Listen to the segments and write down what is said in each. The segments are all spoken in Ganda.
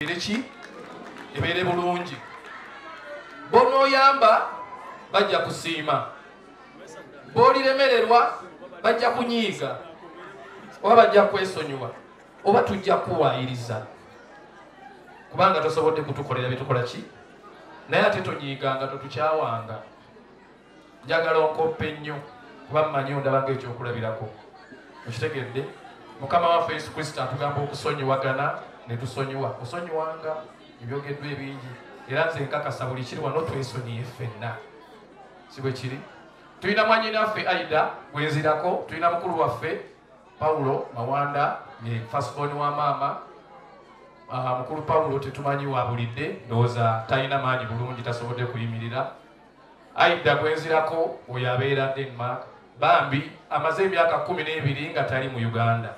Ireki ebere bulungi bono yamba bajja kusiima boli lemererwa bajja kunyiiga oba bajja kwesonyiwa oba tujja kuwaayiriza kubanga tosobodde kutukolera bitukola ki naye ate tonyiiganga totukyawanga njagala onkoppe nnyo kuba mmanyi ondaba ng'ekyokulabirako okitegedde mukama waffe Yesu Kristo atugamba okusonyiwagana ne tusonyiwa osonyiwanga ebyogeddwa ebingi era nze nkakasa buli kiri wano twesonyiye ffenna si bwe kiri tulina mwannyinaffe Aida gwenzirako tulina mukulu waffe Paulo Mawanda ye fasiboni wa maama mukulu Paulo tetumanyi wabulidde ndowooza talina maanyi bulungi tasobodde kuyimirira Aida gwenzirako oyo abeera Denmark bambi amaze emyaka 12 nga tali mu Uganda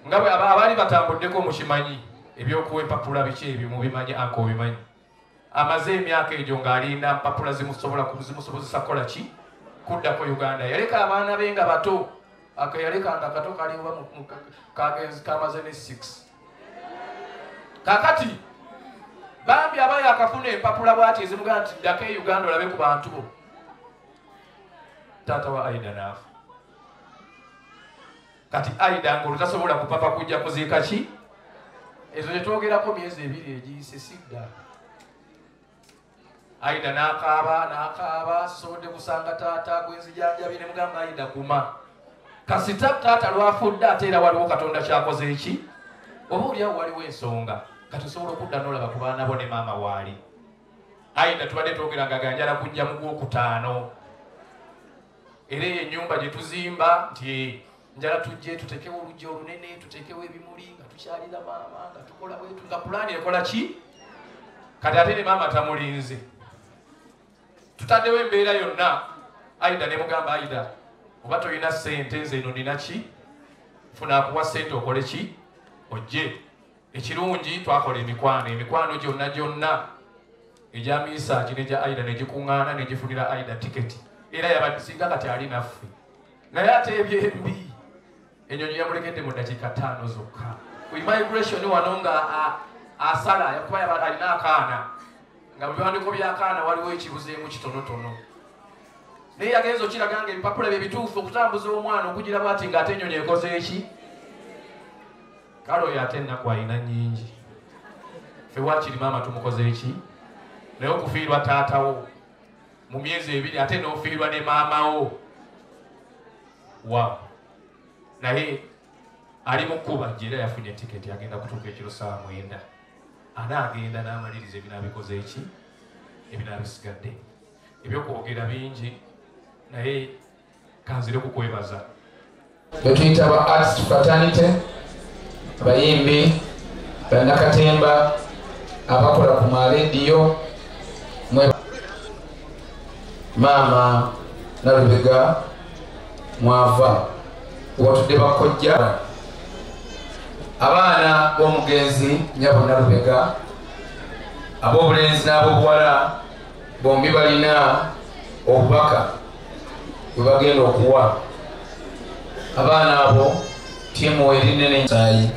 nga bwe abaali batambuddeko mukimanyi ebyokuwa empapula biki ebyo mubimanyi anko obimanyi amaze emyaka egyo ng'alinda mpapula zimusobozesa kola ki kuddako Uganda yaleka abaana be nga bato akayalekanga kato kaliwa kagenzi kamaze ne 6 kakati bambi abaye akafuna empapula bwati ezimugaa nti ddako e Uganda olabe ku bantu bo taata wa Aida naafa kati Aida ng'olutasobola kupapa kujja kuziika ki ezo netwogerako myezi 2 egiyise sidda Aida n'akaaba sisobodde kusanga taata gwenzijanjabi ne mugamba Aida guma kasita taata lwafudde ate era waliwo Katonda kyakoze eki oba oliawo waliwo ensonga kati osobola okudda n'olaba ku baana bo ne maama waali Aida tubadde twogeranga ganjala kujja mu Gwokutaano era eyo ennyumba gye tuzimba nti njala tujje tutekewo oluggi olunene tutekewo ebimuli nga tukyalira maama nga tukola bwetu nga pulaani ekola ki kati ate ne maama tamulinze tutaddewo embeera yonna Aida ne mugamba Aida oba toyina ssente nze eno nina ki funa akuwa ssente okole ki ojje ekirungi twakola emikwano gyonna egya Mesach n'egya Aida ne gikuŋŋaana ne gifunira Aida tiketi era yabadisinga kati ali naffe naye ate ebyembi enyonyi yamulegedde mu dakiika 5 zokka ku immigration wano nga asala yakuba alina akaana nga mu biwandiiko by'akaana waliwo ekibuzeemu kitonotono naye yagenza okiraga nga ebipapula bye bituufu okutambuza omwana okugira bwati ng'ate enyonyi ekoze eki kale oyo ate ennaku alina nnyingi ffe waakiri maama tumukoze eki naye okufiirwa taatawo mu myezi 2 ate n'ofiirwa ne maamawo wow naye ali mu kkuba jjera yafunye tiketi agenda kutuuka ekiro 9 anaagenda n'amaliriza ebinaabikoze eki ebinaabisigadde ebyokwogera bingi naye kanzire kukwebaza betuyita ba artist fraternity abayimbi bannakatemba abakola ku marediyo maama Nalubega mwava watudde bakojja abaana b'omugenzi nyabo Nalubega ab'obulenzi n'ab'obuwala bombi balina obubaka bwe bagenda okuwa abaana abo tiimu erinene saayi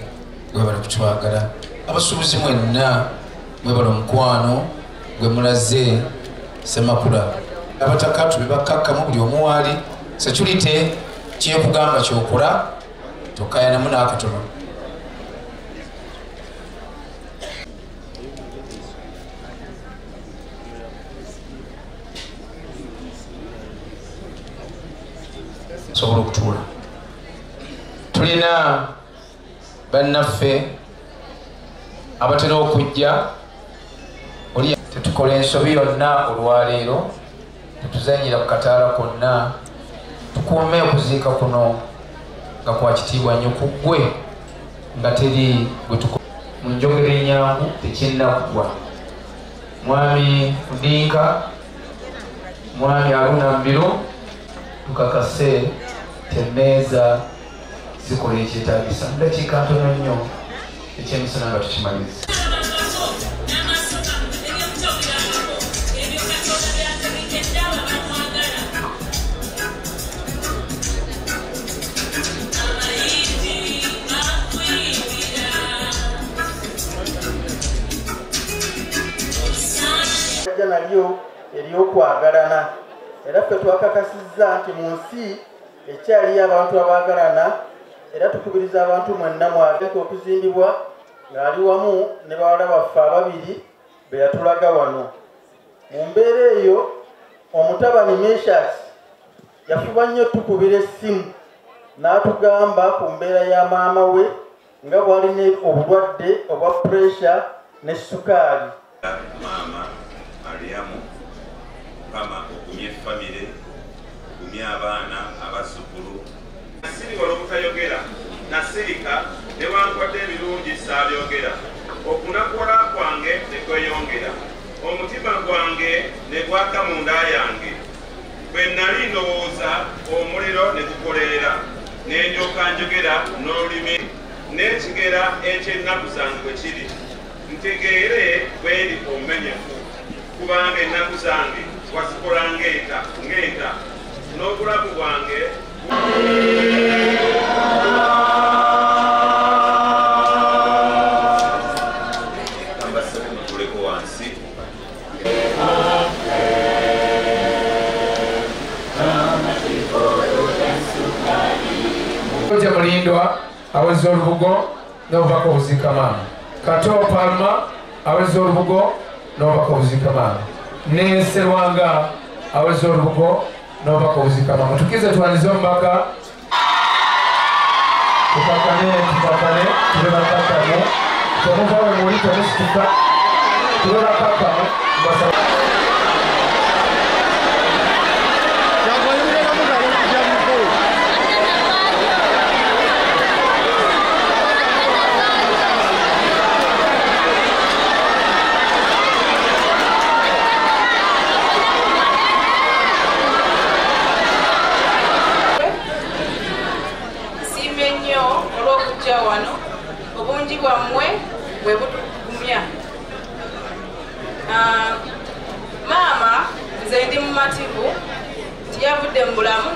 gwebala kutwagala abasuubuzi mwenna mwebala omukwano Bamulaze Semakula abatakatu bebakakkamu buli omu waali security kyekugamba kyokola tokayanamu n'akatono sobola okutuula tulina bannaffe abatera okujja oli tetukola ensobi yonna olwaleero tetuzanyira ku kataala konna tukuume okuziika kuno nga kwa kitiibwa nnyo ku ggwe nga teri gwe mu njogera enyangu tekinnakugwa mwami Ndinka mwami Aruna Mbiro tukakase temmeeza zikola ekyetaagisa mu dakiika ntono nnyo ekyemisana nga tukimaliza nalyo ery'okwagalana era ffe twakakasizza nti mu nsi ekyaliyo abantu abaagalana era tukubiriza abantu mwenna mwageke okuzimbibwa ng'ali wamu ne bawala baffe ababiri be yatulaga wano. Mu mbeera eyo omutabani Mesach yafuba nnyo tukubira essimu n'atugamba ku mbeera ya maama we nga bw'alina obulwadde obwa pressure ne sukaali. Maama aliamu kama okumye famire okumye abaana abazzukulu nasiri olw'obutayogera nasirika newankwadde ebirungi saabyogera okunakuwala kwange ne kweyongera omutima gwange ne gwaka mu nda yange bwe nali ndowooza omuliro ne gukoleera ne ndyoka njogera n'olulimi n'ekigera eky'ennaku zange bwe kiri ntegeere bweri omumenyefu kubanga ennaku zange wazikola ng'enta n'obulamu bwange ambasabye mutuleko wansi. Kojja Mulindwa aweza olubugo n'obubaka obuzika maama. Kato Palma aweza olubugo n'obubaka obuzika maama. N'enserwanga aweza olubugo n'obubaka obuzika maama. Tukize twanize omubaka tupakane tube bakakamu tomuvawe muli tomusituka tube bakakamu wano obungi bwammwe bwe butugumya. Maama nze ndi mumativu tiyavudde mu bulamu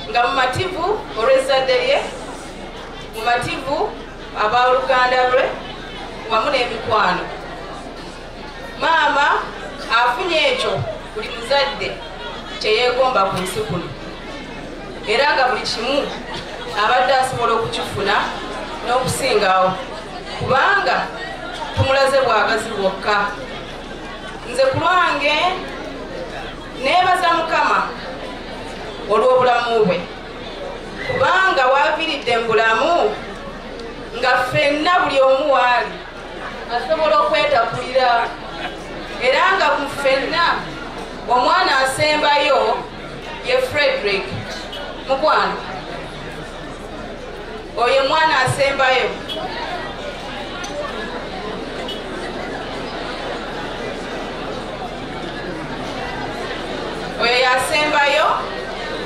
nga mumativu olw'ezzadde lye, mumativu ab'oluganda lwe wamu n'emikwano. Maama afunye ekyo buli muzadde kye yeegomba ku nsi kuno era nga buli kimu abadde asobola okukifuna n'okusingawo kubanga tumulaze bwagazi bwokka. Nze ku lwange neebaza Mukama olw'obulamu bwe kubanga waaviiridde mu bulamu nga ffenna buli omu waali asobola okwetakulira era nga mu ffenna omwana asembayo ye Frederick mukwano oyo mwana asembayo. Oyo yasembayo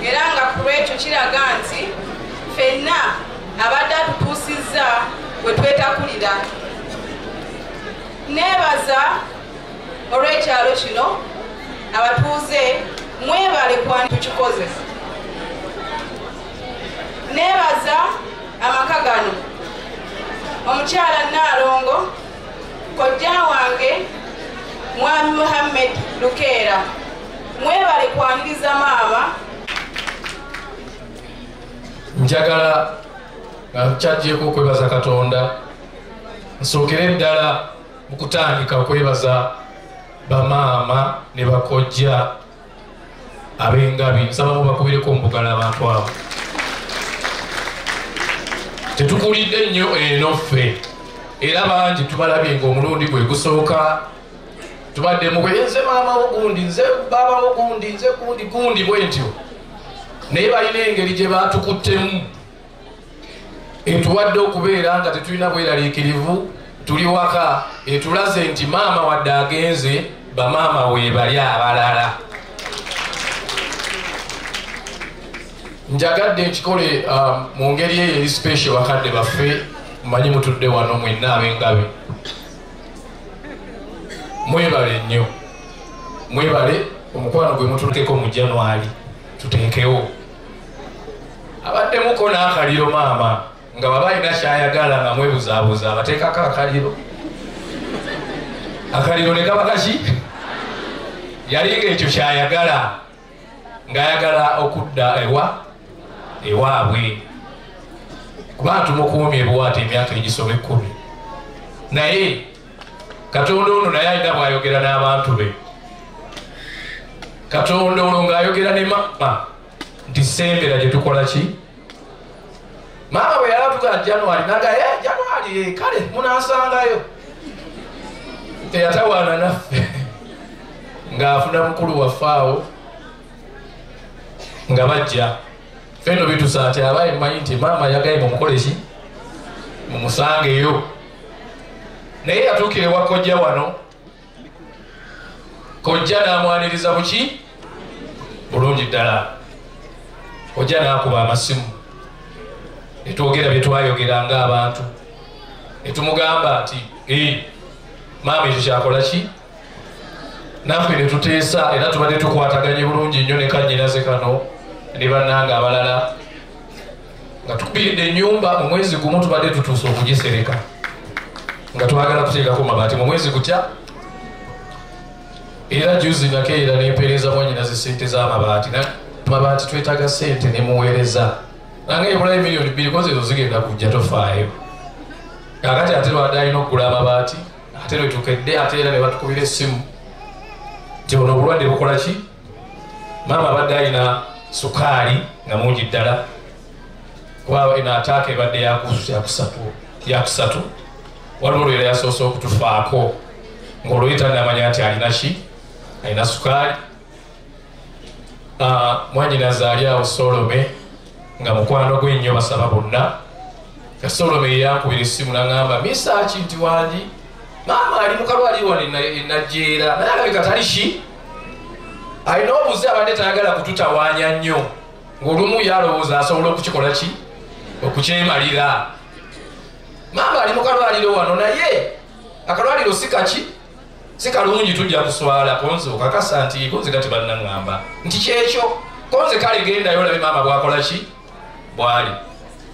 era nga ku lwekyo kiraga nti ffenna abadde atutuusizza we twetakulira. Neebaza olw'ekyalo kino abatuuze mwebale kwani tukikoze. Neebaza amaka gano omukyala Naalongo kojja wange Mwami Muhammad Lukeera mwebale kwaniriza maama. Njagala nga kyajjeko okwebaza Katonda nsookere ddala mu kutandika okwebaza bamaama ne bakojja ab'engabi. Nsaba mubakubireko omubugala abantu abo. Tetukulidde nnyo eno ffe era bangi tubalabye ng'omulundi gwe gusooka tubadde mugwe nze maama ogundi nze baba ogundi nze gundi bwe ntyo naye balina engeri gye baatukuttemu etuwadde okubeera nga tetulina bweraliikirivu tuli waka etulaze nti maama wadde agenze bamaama weebali abalala. Njagadde nkikole mu ngeri eyo eri special bakadde baffe mmanyi mutudde wano mwenna ab'engabe. Mwebale nnyo, mwebale omukwano gwe mutulekeko mu January tuteekewo. Abaddemuko n'akaliro maama nga baba alina kyayagala nga mwebuzaabuza abateekako akaliro. akaliro ne kaba kaki yalinga ekyo kyayagala ng'ayagala okudda ewaabwe kuba tumukuumye ebuwaata emyaka egisoba 10 naye Katonda ono naye alina bw'ayogera n'abantu be. Katonda ono ng'ayogera ne maama nti sembera gye tukola ki. Maama bwe yalatuka January nagaya January kale munansangayo teyatawaana naffe ng'afuna mukulu waffe awo nga bajja feno bitusa ati abaye mmanyi nti maama yagaye mumukole ki mumusangeyo. Naye yatuukira ewa kojja wano kojja n'amwaniriza buki bulungi ddala. Kojja n'akuba amasimu netwogera bye twayogera ng'abantu netumugamba ati maama ekyo kyakola ki naffe ne tuteesa era tubadde tukwataganye bulungi nnyo ne kannyinaze kano ne bannanga abalala nga tukubiridde ennyumba mu mwezi gumu tubadde tutuuse okugisereka nga twagala kuteekako mabaati mu mwezi gutya era juzi nakeera nempeereza mwannyinaze sente z'amabaati mabaati twetaaga sente nemuweereza nange ebulayo miliyoni 2 koze ezo zigenda kujja tofaayo kakati ate lwadde alina okugula amabaati ate lwetukedde ate era ne batukubira essimu nti ono obulwadde bukola ki maama abadde alina sukaali nga mungi ddala kuba eno ataaka ebadde yakusatu waliwo lwera yasoose okutufaako ng'olwoyita namanya nti alina ki alina sukaali. Mwannyinaze ali awo Solome nga mukwano gwe nnyo basaba bonna. Solome yankubira essimu n'aŋŋamba Mesach nti wangi maama ali mu kalwali wano enajjeera naye alabika tali ki alina obuze abadde tayagala kututawaanya nnyo ng'olumu yalowooza asobola okukikola ki okukyemalira. Maama ali mu kalwaliro wano naye akalwaliro si kalungi tujja kuswala konze okakasa nti konze kati bannaŋŋamba nti kyekyo konze kale gendayo olabe maama bwakola ki bwali.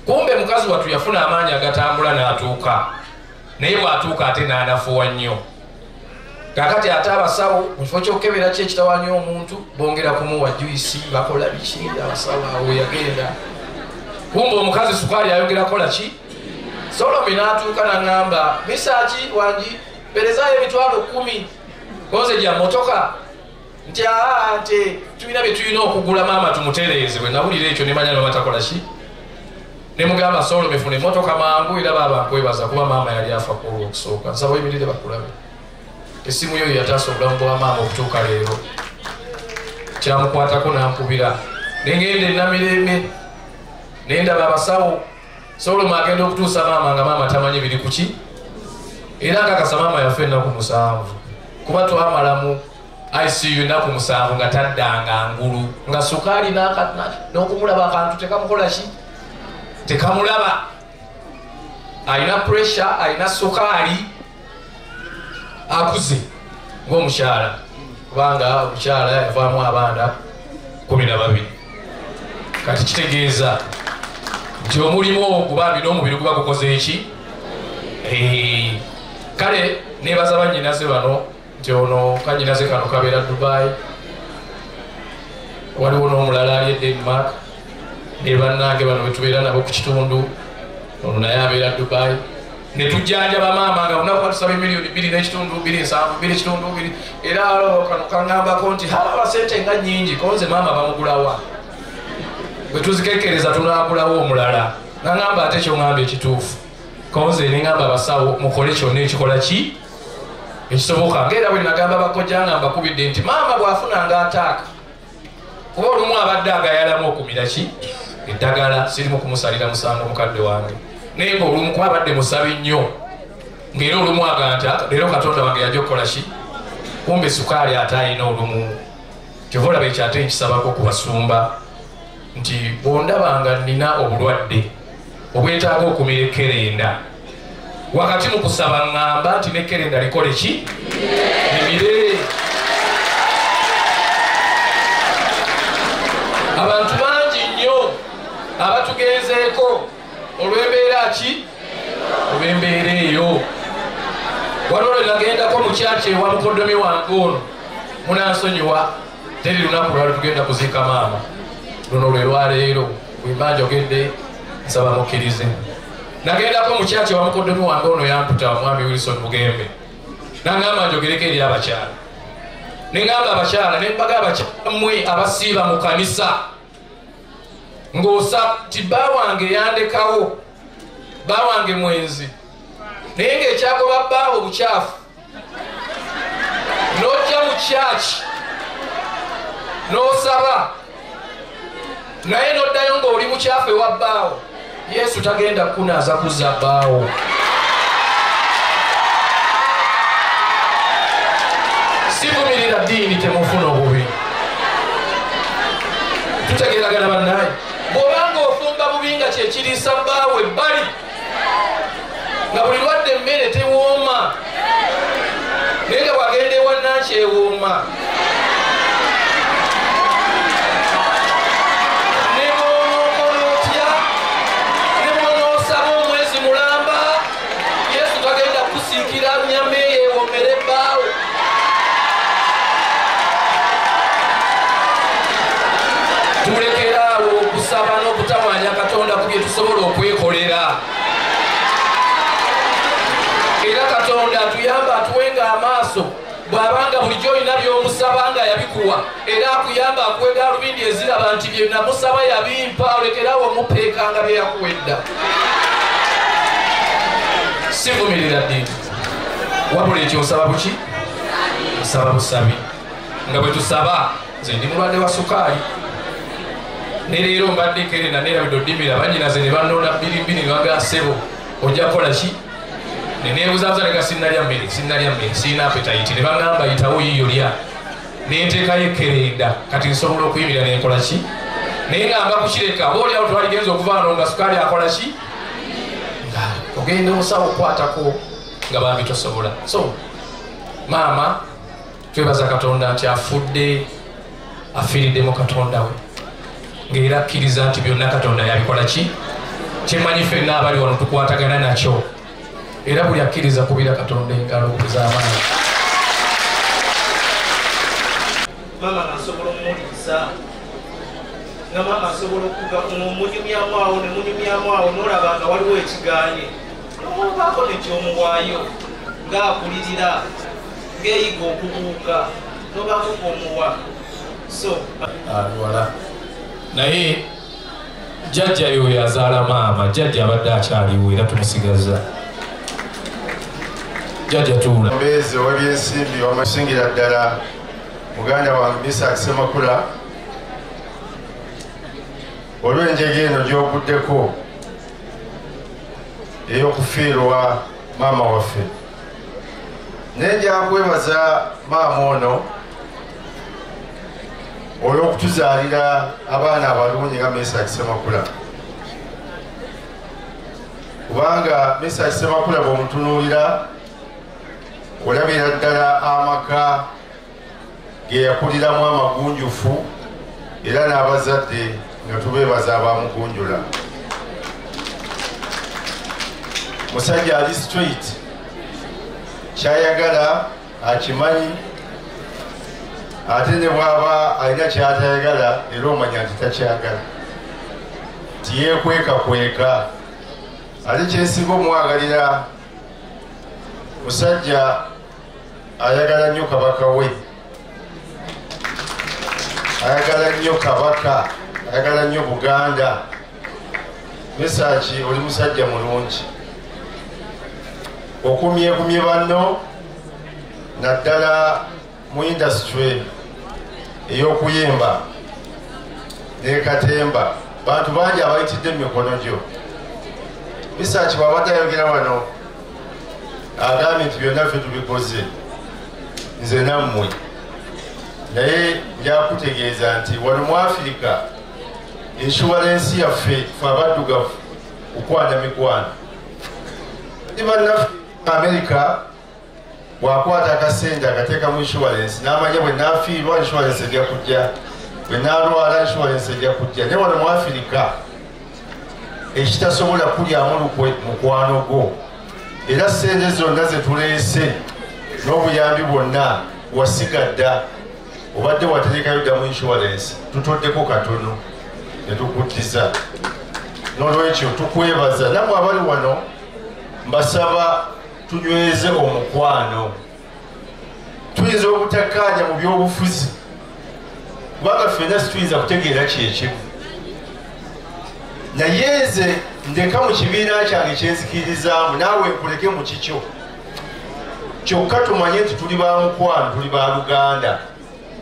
Kumbe mukazi wattu yafuna amaanyi agatambula n'atuuka naye bw'atuuka ate n'anafuwa nnyo. Kakati ate abasawo mu kifo ky'okukebera ki ekitawaanya omuntu bongera kumuwa juisi bakola biki abasawo awo yagenda. Kumbe omukazi sukaali ayongera kola ki. Solome n'atuuka n'aŋŋamba Mesach wangi perezayo emitwalo 10 konze gya motoka nti nti tulina bye tulina okugula maama tumutereeze. Bwe nawulira ekyo ne manya nomatakola ki ne mugamba Solome funa emmotoka mangu era baba nkwebaza kuba maama yali afa ku olwokusooka nsaba emirire bakulabe. Essimu yo yataasa obulamu bwa maama okutuuka leero kyamukwatako nankubira nengenda enamirembe nendaba abasawo Solome agenda okutuusa maama nga maama tamanyi biri kuki era nkakasa maama yaffe ennaku 7 kuba twamalamu ICU ennaku 7 nga taddanga ngulu nga sukaali n'okumulaba akantu tekamukola ki tekamulaba. Alina pressure alina sukaali akuze ng'omukyala kubanga omukyala yavaamu abaana 12 kati kitegeeza nti omulimu ogubambi n'omubiri guba gukoze eki. Kale nebaza bannyinaze bano nti ono kannyinaze kano kabeera Dubai waliwo n'omulala ali e Denmark ne bannange bano betubeera nabo ku kitundu ono naye abeera Dubai ne tujjanjaba maama nga lunaku batusaba miliyoni 2.7 era kano kaŋŋambako nti haba sente nga nnyingi konze maama bamugulawa bwe tuzikekereza tunaagulawo omulala naŋŋamba ate kyoŋŋamba ekituufu konze neŋŋamba abasawo mukole kyonna ekikola ki ekisoboka ngaera bwe nagamba bakojja nga mbakubidde nti maama bw'afunanga ataaka kuba olumu abadde agayalamu okumira ki eddagala sirimu kumusalira musango mukadde wange naye ngaolumu kuba abadde musabi nnyo ng'era olumu aga nti leero Katonda wange yajja okukola ki kumbe sukaali ate alina olumu kyova olaba ekyo ate nkisabako kubasumba nti bw'ondabanga nina obulwadde obwetaaga okumira ekkerenda wakati mu kusaba ŋŋamba nti n'ekkerenda likole ki limire. Abantu bangi nnyo abatugenzeeko olw'embeera ki olw'embeera eyo walole nagendako mukyaki ewa mukoddomi wange ono munansonyiwa teri lunaku lwali tugenda kuziika maama luno lwe lwaleero bwemba njogedde nsaba mukkirize nagendako mukyaki ewa mukoddomi wange ono yamputa mwami Wilson Mugembe nangamba njogereko eri abakyala nengamba abakyala nembaga abakyala mmwe abasiiba mu kanisa ng'osa ti bba wange yandekawo bba wange mwenzi naye ng'ekyagoba bbaawo bukyafu n'ojja mu kyaki n'osaba naye n'oddayo ng'oli mukyafu ewa bbaawo Yesu tagenda kukunaaza kuzza bbaawo sivumirira ddiini temufuna obubi tutegeeragana bannaye bw'obanga ofumba bubi nga kyekiriisa bbaawe ebbali nga buli lwadde emmere tewooma naye nga bwagenda ewa nanki ewooma ne bw'onookola otya ne bw'onoosaba omwezi mulamba Yesu tagenda kukusiikira nnyama eyo ewoomere bbaawe tulekeraawo okusaba n'okutamanya Katonda ku bye tusobola okwekolera era Katonda atuyamba atuwenga amaaso bw'abanga bulijjo olina by'omusaba nga yabikuwa era akuyamba akuwe gaalubindi eziraba nti bye namusaba yabimpa olekeraawo omupeekanga bye yakuwedda sivumirira ddiini wabula ekyo nsaba buki nsaba busabi nga bwe tusaba nze ndi mulwadde wa sukaali ne leero mbadde kerena neerabidde oddimira banyinaze ne bannona 22 ne bagaa ssebo ojja kukola ki neneebuzabuza lega sinnalya mmere sirina appetite ne baŋŋamba yitawo yiyo lya nenteekayo ekkerenda kati nsobola okuyimira nenkola ki naye ngamba kukireka obaoliawo twaligenza okuvaano nga sukaali akola ki nga ogenda omusawo okukwatako nga bambi tosobola so maama twebaza Katonda nti afudde afiiriddemu Katonda we ng'era akkiriza nti byonna Katonda yabikola ki kyemmanyi ffenna abali wano tukwatagana nakyo era buli akkiriza kubira Katonda engalo okuz'amaanyi maama asobola omuwuliriza nga maama asobola omunyumyamu awo ne munyumyamu awo n'olaba nga waliwo ekigaanye n'obaako nekyomuwaayo ng'akulirira ng'eyiga okubuuka n'obaako omuwa so wala naye jjajja yo yazaala maama jjajja abadde akyaliwo era tumusigaza jjajja tuula omubeezi ow'ebyensimbi wamusingira ddala muganda wange Mesach Semakula olw'enjege eno gy'oguddeko ey'okufiirwa maama waffe naye njakwebaza maama ono olw'okutuzaalira abaana abalungi nga Mesach Semakula kubanga Mesach Semakula bw'omutunuulira olabira ddala amaka ge yakuliramu amagunjufu era n'abazadde nga tubeebaza abamugunjula musajja ali straight kyayagala akimanyi ate ne bw'aba alina kyatayagala era omanya nti takyagala tiyeekwekakweka ate kyensinga omwagalira musajja ayagala nnyo kabaka we ayagala nnyo kabaka ayagala nnyo Buganda Mesach oli musajja mulungi okumyekumye banno naddala mu industry ey'okuyimba n'ekatemba bantu bangi abayitidde mu mikono gyo Mesach bw'abadde ayogera wano agambye nti byonna ffe tubikoze nze nammwe naye njakutegeeza nti wano mu Afirika inshuwalensi yaffe fe abaddugavu kukwana mikwano ndi bannaffe Amerika bw'akwata akasente akateeka mu inshuwalensi n'amanya bwe naafiirwa inshuwalensi ejja kujja bwe naalwala inshuwalensi ejja kujja naye wano mu Afirika ekitasobola kulyamu lukwe mukwano gwo era sente zonna ze tuleese n'obuyambi bwonna wasigadda obadde waterekayo ddamu insurance tutoddeko katono ne tukuddiza. N'olwekyo tukwebaza namwe abali wano mbasaba tunyweze omukwano. Tuyinza obutakkaanya mu byobufuzi kubanga ffenna situyinza kutegeera kyekimu, naye nze ndeka mu kibiina kyange kyenzikiririzaamu naawe nkuleke mu kikyo kyokka tumanye nti tuli ba mukwano, tuli ba Luganda.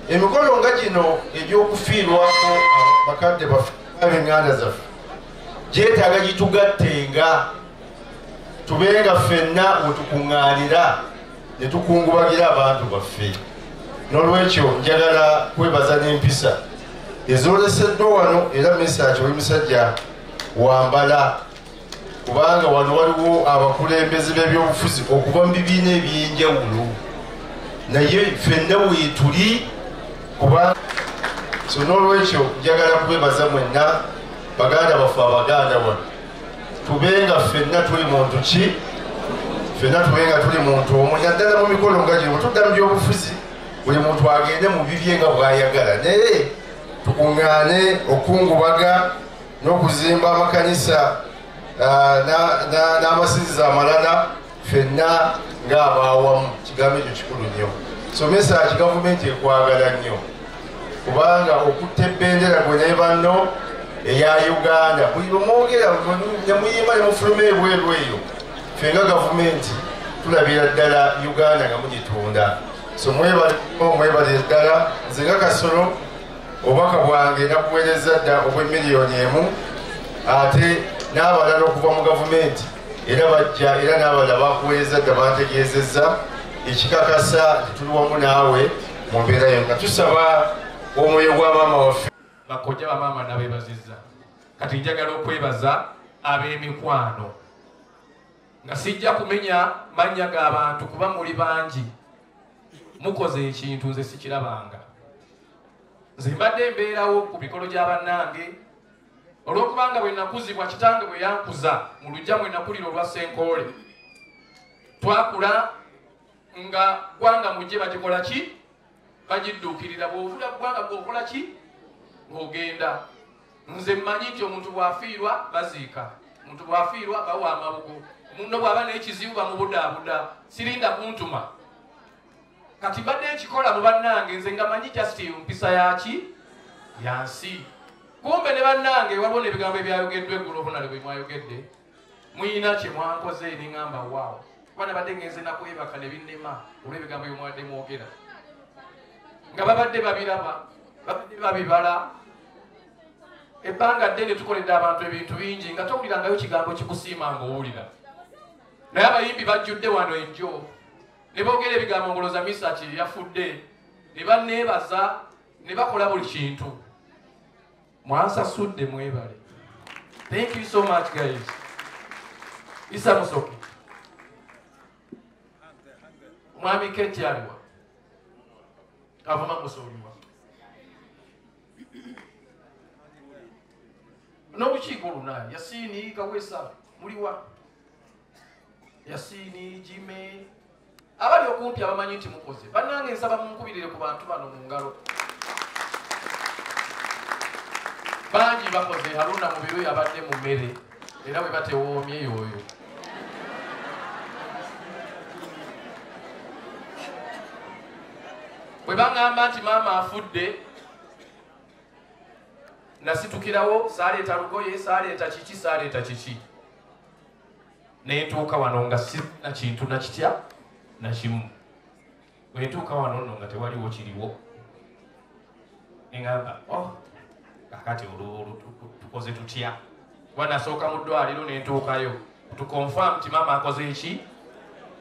Emikolo nga gino egy'okufiirwako bakadde baffe ab'enganda zaffe gyetaaga gitugattenga, tubenga ffenna wetukuŋŋaanira ne tukungubagira abantu baffe. N'olwekyo njagala kwebaza n'empisa ezooleseddwa wano, era Mesach oli musajja wambala, kubanga wano waliwo abakulembeze b'ebyobufuzi okuva mu bibiina eby'enjawulo, naye ffenna weetuli kubanga so. N'olwekyo njagala kwebaza mwenna baganda baffe abaganda wano, tubenga ffenna tuli muntu ki, ffenna tubenga tuli muntu omu. Naddala mu mikolo nga gino tudda mu byobufuzi buli muntu agende mu bibye nga bw'ayagala, naye tukuŋŋaane okungubaga n'okuzimba amakanisa n'amasinzizo amalala ffenna ng'abaawamu. Kigambo ekyo kikulu nnyo. So Mesach gavumenti ekwagala nnyo kubanga okutta ebendera gwe ne banno eya Uganda buli lumwogera nemuyimba ne mufuluma ebweru eyo, ffe nga gavumenti tulabira ddala Uganda nga mugitunda. So mwebale ddala. Nze nga Kasolo obubaka bwange nakuweereza dda obw'emiliyoni emu, ate n'abalala okuva mu gavumenti era bajja, era n'abalala bakuweereza dda bantegeezezza ekikakasa nti tuli wamu naawe mu mbeera yonna. Tusaba omwoyo gwa maama waffe. Bakojja bamaama nabeebazizza. Kati njagala okwebaza ab'emikwano nga sijja kumenya mannya g'abantu kuba muli bangi, mukoze ekintu nze sikirabanga. Nze mbadde mbeerawo ku mikolo gya bannange olw'okubanga bwe nakuzibwa kitange bwe yankuza mu luggya mwe nakulira olwa Senkoole. Twakula nga gwanga mujje bagikola ki, bagidduukirira. Bw'ovula gwanga bw'okola ki, ng'ogenda. Nze mmanyi nti omuntu bw'afiirwa baziika, omuntu bw'afiirwa bawa amabugo, omuntu bw'aba n'ekizibu bamubudaabuda. Sirinda kuntuma. Kati mbadde ekikola mu bannange nze nga manyi just mpisa yaki yansi. Kumbe ne bannange waliwo n'ebigambo ebyayogeddwa eggulo obunale bwe mwayogedde, muyina kye mwankoze ne ŋŋamba waawo. Kuba nabadde ngenze nakwebaka ne binnema olw'ebigambo bye mwadde mwogera, nga babadde babiraba, babadde babibala. Ebbanga ddene tukoledde abantu ebintu bingi nga towulirangayo kigambo kikusiima ng'owulira. Naye abayimbi bajjudde wano enjo ne boogera ebigambo ngoloza Mesach yafudde, ne banneebaza ne bakola buli kintu. Mwansasudde, mwebale. Thank you so much guys. Isa Musoke. Mwami Keti aliwa avuma musuuliwa n'olukiiko luna Yasini Kawesa muliwa, Yasini Jime, abali okumpi abamanyi nti mukoze. Bannange nsaba munkubirire ku bantu bano mu ngalo. Bangi bakoze. Haruna Mubiru yabadde mu mmere era bwe batewoomye yoyo. Bwe baŋŋamba nti maama afudde, nasitukirawo saaleeta lugoye, saaleeta kiki, saaleeta kiki. Ne ntuuka wano nga sirina kintu nakitya nakimu. Bwe ntuuka wano nno nga tewaliwo kiriwo. Eŋŋamba, kakati tukoze tutya? Kuba nasooka mu ddwaliro ne ntuukayo tukonfirm nti maama akoze eki.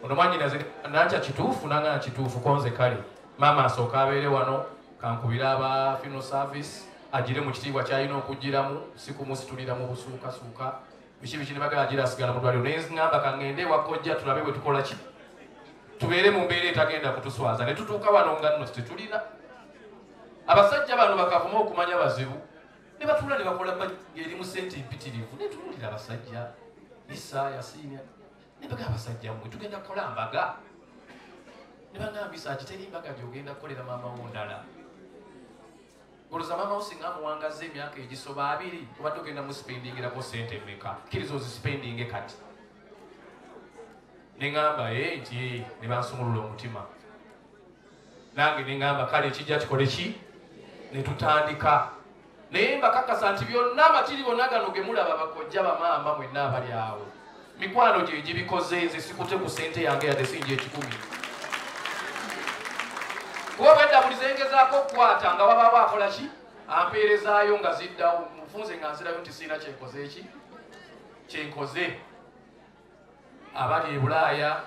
Ono mwannyinaze nankya kituufu nanga kituufu konze kale. Maama asooka abeere wano kankubira aba funeral service agire mu kitiibwa ky'alina okugiramu, si kumusitulira mu busuukasuuka biki biki ne bagala agira asigala mu ddwaliro. Naye ŋŋamba kaŋŋende ewa kojja tulabe bwe tukola ki, tubeere mu mbeera etagenda kutuswaza. Ne tutuuka wano nga nno tetulina. Abasajja bano bakavuma okumanya bazibu ne batuula ne bakola ng'eri mu ssente mpitirivu. Ne tuwulira abasajja Isa Yasini ne bagala abasajja mmwe tugenda kukola mbaga. ne bangambisa kiteri mbaga gyogenda kukolera maama wo ndala oloza maama wo singa muwangaza emyaka egisoba 2 obadde ogenda muspendingirako sente mmeka kkiriza ozisipendinge kati neŋŋamba nti ne bansumulula omutima nange neŋŋamba kale ekijja kikole ki ne tutandika naye mbakakasa nti byonna amatiri bonna gano ge mulaba bakojja bamaama mwenna abali awo mikwano gye gibikoze nze sikute ku sente yange yadde sinja 10 kuba bwedda buli zengezaako okukwata nga wababa akola ki ampeerezaayo nga ziddawo mufunze nga nzirayo nti siina kyenkoze eki kyenkoze abali e Bulaaya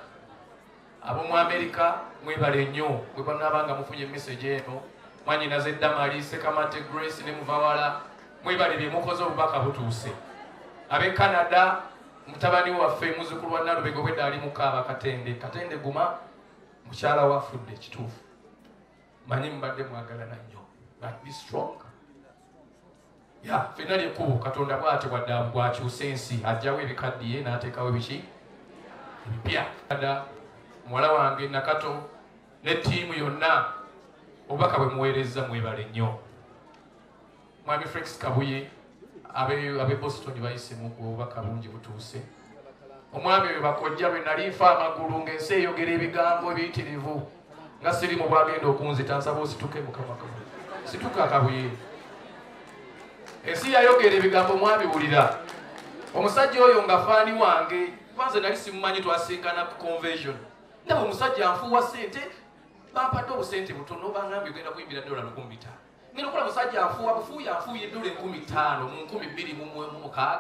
ab'omu Amerika mwebale nnyo bwe banaabanga mufunye message eno mwanyinaze Damali Sekamate Grace ne Muvawala mwebale bye mukoze obubaka butuuse ab'e Canada mutabani waffe muzzukulu wa Nalubega bwedda ali mukaaba Katende Guma mukyala wafudde kituufu manyi mbadde mwagalana nnyo but be strong ffenna lyekkubo Katonda bw'ati bwakyusa ensi ajjawo ebikaddiye n'ateekawo biki ebipya muwala wange Nakato ne ttiimu yonna obubaka bwe muweereza mwebale nnyo mwami Felix Kabuye abe Boston bayisemu obubaka bungi butuuse omwami we bakojja bwe nali nfa amagulu ng'ensi eyogera ebigambo ebiyitirivu nga sirimu bwagenda okunzita nsaba osituke Mukama situka Kabuye ensi yayogera ebigambo mwabiwulira omusajja oyo nga faani wange kwanza nali simumanyi twasinkana ku convention ndaba omusajja anfuuwa sente bampadde obusente butono bangambye ogenda kuyimbira $1,500 ngenda okola musajja anfuuwa bufuuya anfuuye $15,000 mu 2016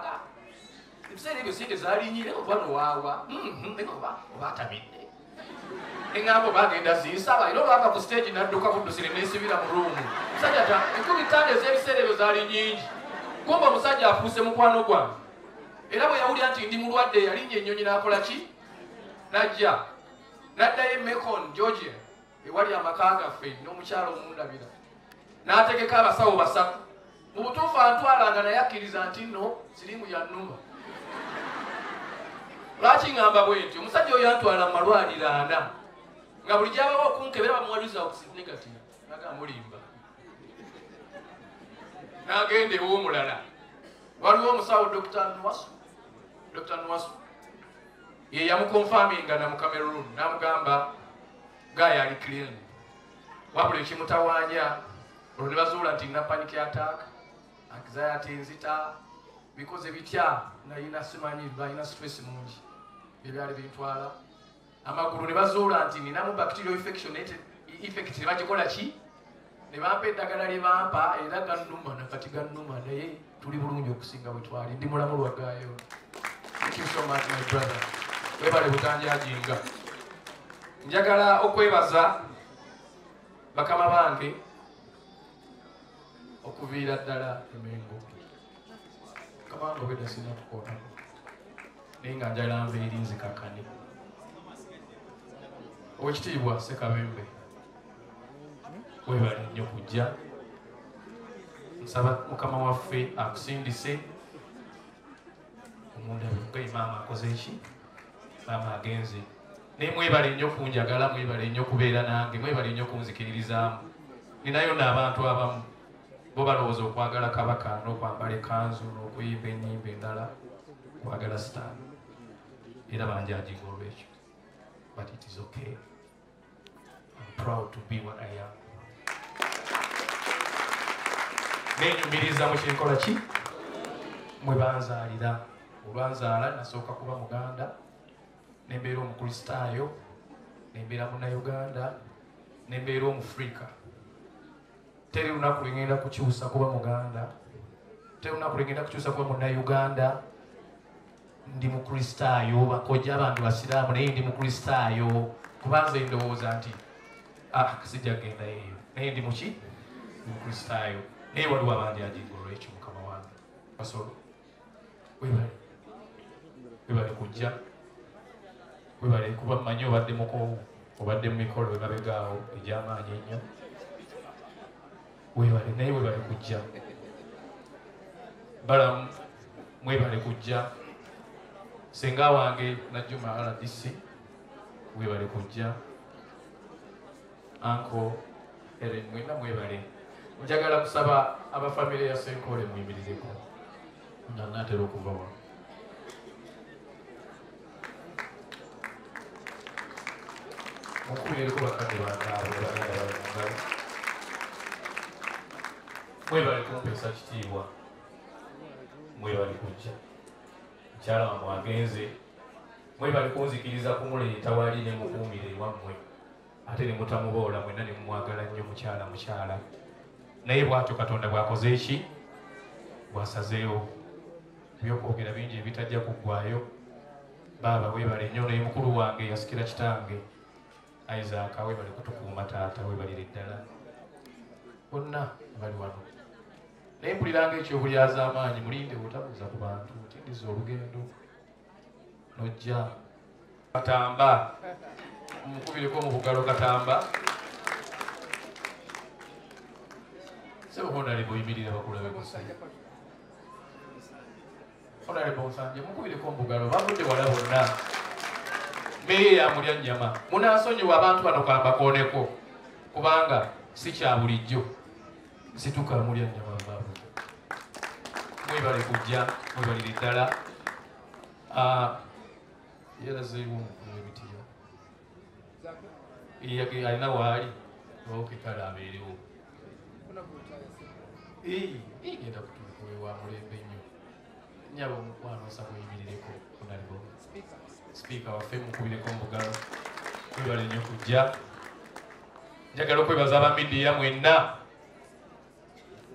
ebiseera ebyo sente zalinyire oba nowaawa oba atamidde eŋŋambo bagenda zinsaba era olwava ku stage nadduka kuddusire nesibira mu ruumu musajja ta 15,000 ez'ebiseera ebyo zaali nyingi kumba omusajja afuuse mukwano gwange era bwe yawulira nti ndi mulwadde yalinnya ennyonyi n'akola ki najja n'addayo e Macon Georgia ewali amaka gaffe n'omukyalo omundabira n'ategeka abasawo 3 mu butuufu antwalanga naye akkiriza nti nno sirimu yannuma lwaki ŋŋamba bwe nti omusajja oyo antwala mu malwaliro 4 nga buli gy'abawo okunkebera bamuwaliza okusinegative naga mulimba n'agenda ew'omulala waliwo omusawo Dr. Nwasu ye yamukonfaminga na mu Cameroon n'amugamba gaya ali clean wabula ekimutawaanya olwo ne bazuula nti nina panic attack anxiety nzita bikoze bitya nayina simanyi balina stress mungi ebyali bintwala amagulu ne bazuula nti ninamu bacterial infection effect ne bagikola ki ne bampa eddagala lye bampa era gannuma nakati gannuma naye tuli bulungi okusinga bwe twali ndi mulamu lwagaayo. Thank you so much my brother. Webale butanjajinga. Njagala okwebaza bakama bange okuviira ddala emengo kabango beda sina kukola naye nga njagala nveeri nzikakane owekitiibwa Sekabembe webale nnyo kujja nsaba mukama waffe akusindise omundabire maama akoze eki maama agenze naye mwebale nnyo kunjagala mwebale nnyo kubeera nange mwebale nnyo kunzikiririzaamu ninayo n'abantu abamu bo balowooza okwagala kabaka n'okwambala ekanzu n'okuyimba ennyimba endala kwagala sitaani era banjajinga olwekyo but it is okay. I'm proud to be what I am. Nenyumiriza mu kinkola ki mwe banzaalira olwanzaala nasooka kuba Muganda nembeera omukristaayo nembeera Munnayuganda nembeera Omufrika. Teri lunaku lwengenda kukyusa kuba Muganda, teri lunaku lwengenda kukyusa kuba Munnayuganda. Ndi mukristaayo bakojja abantu basiraamu naye ndi mukristaayo kuba nze ndowooza nti sijja kgenda eyo naye ndi muki ndi mukristaayo naye waliwo abandi ajinga olwekyo mukama wange basolo webale kujja webale kuba mmanyi obadde mukoowu obadde mu mikolo emabegaawo egy'amaanyi ennyo webale naye webale kujja balamu mwebale kujja senga wange Najjuma RDC webale kujja Uncle Eren mwena mwebale. Njagala kusaba abafamile ya Senkole muyimirizeko. Natera okuva wano. Mukubireko bakadde bangaabo bagenda balungalo. Mwebale kumpeesa kitiibwa. Mwebale kujja. Mukyala wammwe agenze. Mwebale kunzikiriza kumuleeta wali ne mukuumire ewammwe. Ate ne mutamuboola mwenna ne mumwagala nnyo mukyala. Naye bw'atyo Katonda bw'akoze eki? Bw'asazeewo. Ebyokwogera bingi ebitajja kuggwaayo. Baaba weebale nnyo naye mukulu wange yasikira kitange. Aziika weebale kutukuuma taata weebalire ddala. Bonna bali wano. Naye mpuliranga ekyobulyaza amaanyi mulinde obutabuuza ku bantu tindiza olugendo. Nojja. Katamba. Mukubireko mu bugalo Katamba. Sebo honorable yimirira bakulabe gusa. Honorable Nsanje mukubireko mu bugalo bavudde wala bonna. Meye ya mulya nnyama. Munaasonyiwa abantu bano kambakooneko. Kubanga si kya bulijjo. Situka mulya nnyama baabu. Mwebale kujja, mwebalire ddala. Yalazeewo omukulu w'ebitiyo. Alina waali. Oke kale abeerewo. Genda kutuuka wa mulembe nnyo. Nnyaba omukwano osaba oyimirireko Honorable Speaker waffe mukubireko mu bugalo. Mwebale nnyo kujja. Njagala okwebaza aba midiya mwenna.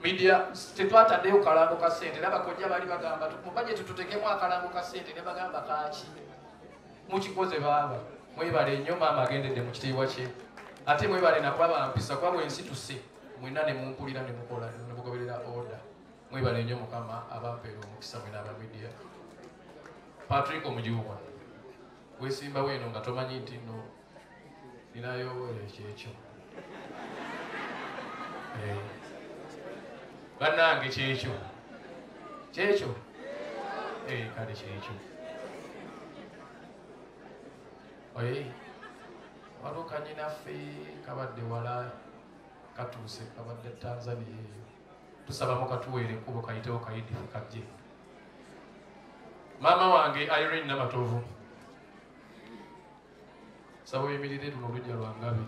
Midiya tetwataddeyo kalambo ka ssente n'abakojja bali bagamba mu bajeti tutekemu akalambo ka ssente ne bagamba kaaki. Mukikoze baaba. Mwebale nnyo maama agendedde mu kitiibwa kye. Ate mwebale nakwaba mpisa kwabwe ensi tuse. Mwenna ne mumpulira ne mukola ne mugoberera order. Mwebale nnyo Mukama abampeera omukisa mwena aba midiya. Patrick Omujuwa. Weesimba weno nga tomanyi nti nno ninayo ekyekyo. Bannange kyekyo. Kyekyo? Kale kyekyo. Waliwo kannyinaffe kabadde wala katuuse kabadde Tanzania eyo. Tusabamu katuweere ekkubo kayitewo kayidifu kajje. Maama wange Irene Namatovu. Saba oyimirire luno olujja lwa Ngabi.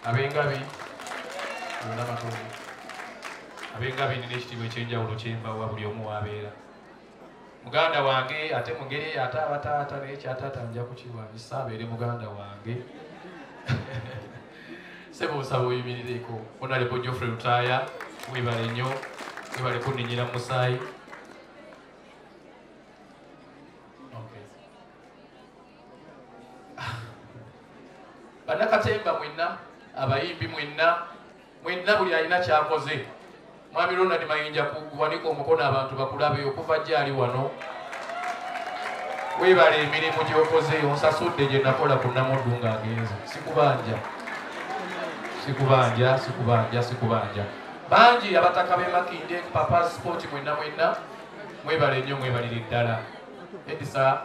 Ab'Engabi Namatovu. Ab'Engabi nina ekitiibwa ekyenjawulo kyembawa buli omu w'abeera. Muganda wange ate mu ngeri ate abataata naye kyataata nja kukiwanyisa abeere muganda wange. Sebo osaba oyimirireko. Honorable Geoffrey Lutaaya mwebale nnyo. Mwebale kunninyira mu musaayi. Bannakatemba mwenna, abayimbi mwenna buli alina kyakoze. Mwami Ronald Mayinja kuwanika omukono abantu bakulabe okuva gyali wano. Weebale emirimu gy'okoze onsasudde gye nakola ku Namuddu ng'agenze. Sikubanja. Bangi abataka b'e Makindye Papa Sport mwenna mwebale nnyo mwebalire ddala. Edisa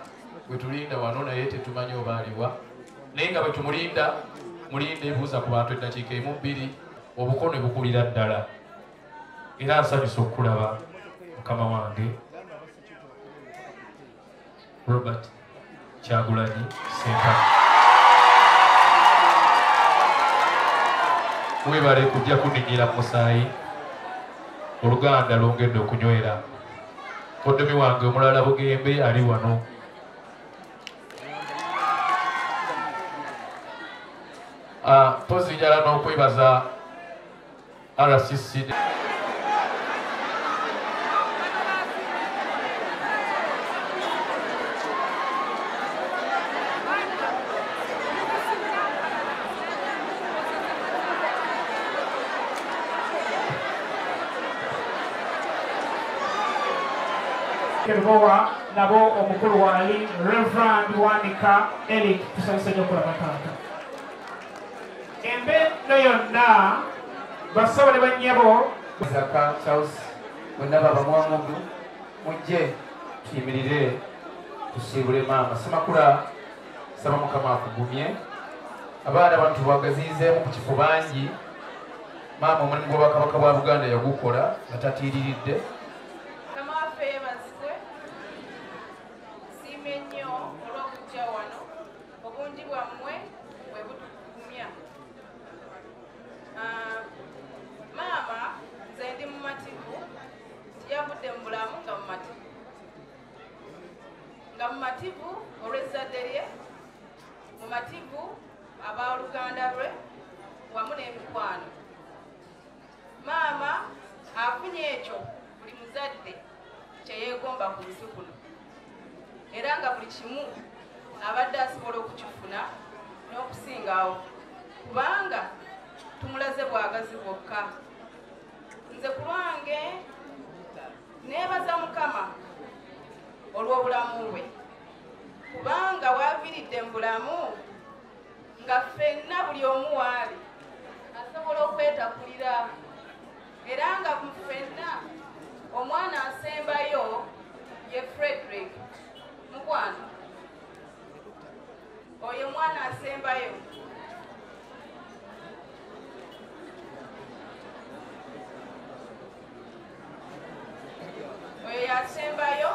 bwe tulinda wano naye tetumanyi oba aliwa. Naye nga bwe tumulinda mulinde ebuuza ku bantu eddakiika emu bbiri obukono bukulira ddala. Era nsanyusa okulaba mukama wange Robert Kyagulanyi Ssentamu. Mwebale kujja kunninyira mu musaayi. Oluganda lwongedde okunywera. Koddomi wange omulala Bugembe ali wano. Pozi njala n'okwebaza RCC. Kerubowa nabo omukulu wali Reverend Wanika Eric tusanyusa nnyo okulaba taata. Embeera yonna basaba ne bannyabo Zaka Charles bonna baba Mwamudu mujje tuyimirire tusiibule maama Semakula saba Mukama akugumye abaana abantu bagaziizeemu ku kifo bangi. Maama omulimu gw'Obwakabaka bwa Buganda yagukola nga tatiiriridde. Mukama waffe yeebazibwe. Siima ennyo olw'okujja wano. Obungi bwammwe bwe butugumya. Maama nze ndi mumativu, yavudde mu bulamu nga mumativu olw'ezzadde lye, mumativu ab'oluganda lwe wamu n'emikwano. Maama afunye ekyo buli muzadde kye yeegomba ku nsi kuno, era nga buli kimu abadde asobola okukifuna n'okusingawo, kubanga tumulaze bwagazi bwokka. Nze ku lwange neebaza Mukama olw'obulamu bwe, kubanga waaviiridde mu bulamu nga ffenna buli omu waali asobola okwetakulira, era nga mu ffenna omwana asembayo ye Frederick mukwano, oyo omwana asembayo. Oyo yasembayo,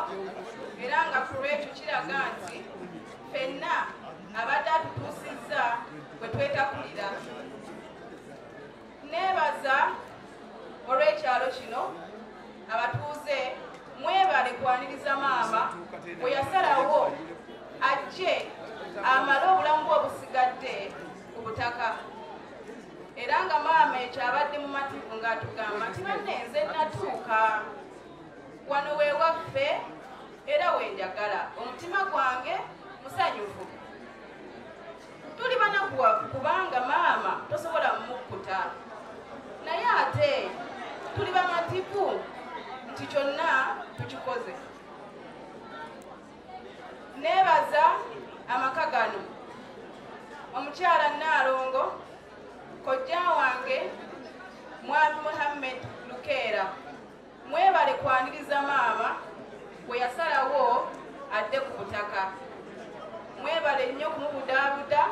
era nga ku lwekyo kiraga nti ffenna abadde atutuusizza bwe twetakulira. Neebaza olw'ekyalo kino abatuuze, mwebale kwaniriza maama bwe yasalawo ajje amale obulamu bwe obusigadde ku butaka, era nga maama ekyo abadde mu mativu ng'atugamba nti banne nze natuuka wano weewaffe era wenjagala, omutima gwange musanyufu. Tuli banakuwavu kubanga maama tosobola mukkuta, naye ate tuli bamativu nti kyonna tukikoze. Neebaza amaka gano, omukyala Naalongo, kojja wange Mwami Muhammed Lukeera, mwebale kwaniriza maama bwe yasalawo adde ku butaka. Mwebale nnyo kumubudaabuda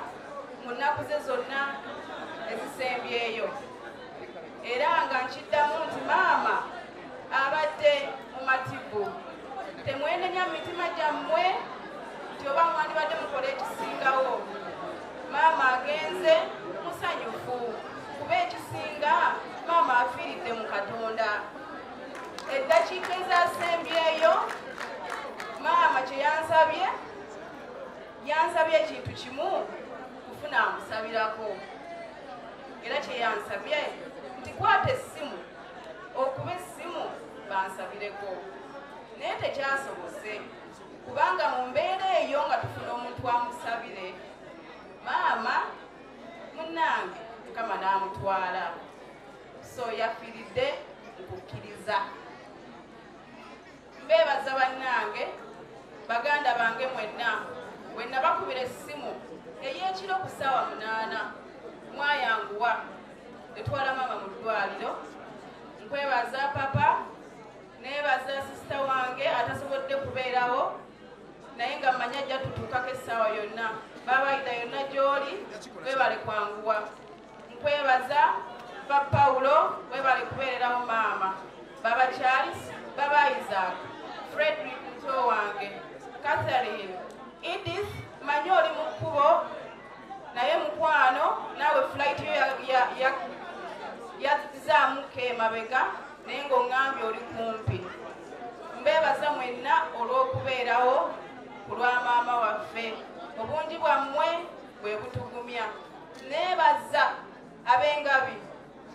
mu nnaku ze zonna ezisembyeyo, era nga nkiddamu nti maama abadde mu mativu. Temwenenya mu mitima gyammwe nti oba mwandibadde mukola ekisingawo. Maama agenze musanyufu kuba ekisinga maama afiiridde mu Katonda. Eddakiika ezasembyeyo maama kye yansabye ekintu kimu kufuna amusabirako, era kye yansabye nti kwata essimu okuba essimu bansabireko, naye tekyasobose kubanga mu mbeera eyo nga tufuna omuntu amusabire, maama munnange Mukama n'amutwala, so yafiiridde okukkiriza. Mbeebaza bannange, baganda bange mwenna, bwenna bakubira essimu ey'ekiro ku ssaawa 8 mwayanguwa etwala maama mu ddwaliro. Nkwebaza papa, neebaza sisita wange atasobodde kubeerawo naye nga mmanya ajja tutuukako essaawa yonna. Babayida yonna gy'oli, webale kwanguwa. Nkwebaza ba Paulo, webale kubeererawo maama. Baba Charles, baba Isaac, Frederick muto wange, Catherine, Edith, manyi oli mu kkubo naye mukwano naawe flight yo yazaamuka emabega naye ng'oŋŋambye oli kumpi. Mbeebaza mwenna olw'okubeerawo ku lwa maama waffe, obungi bwammwe bwe butugumya. Neebaza ab'engabi,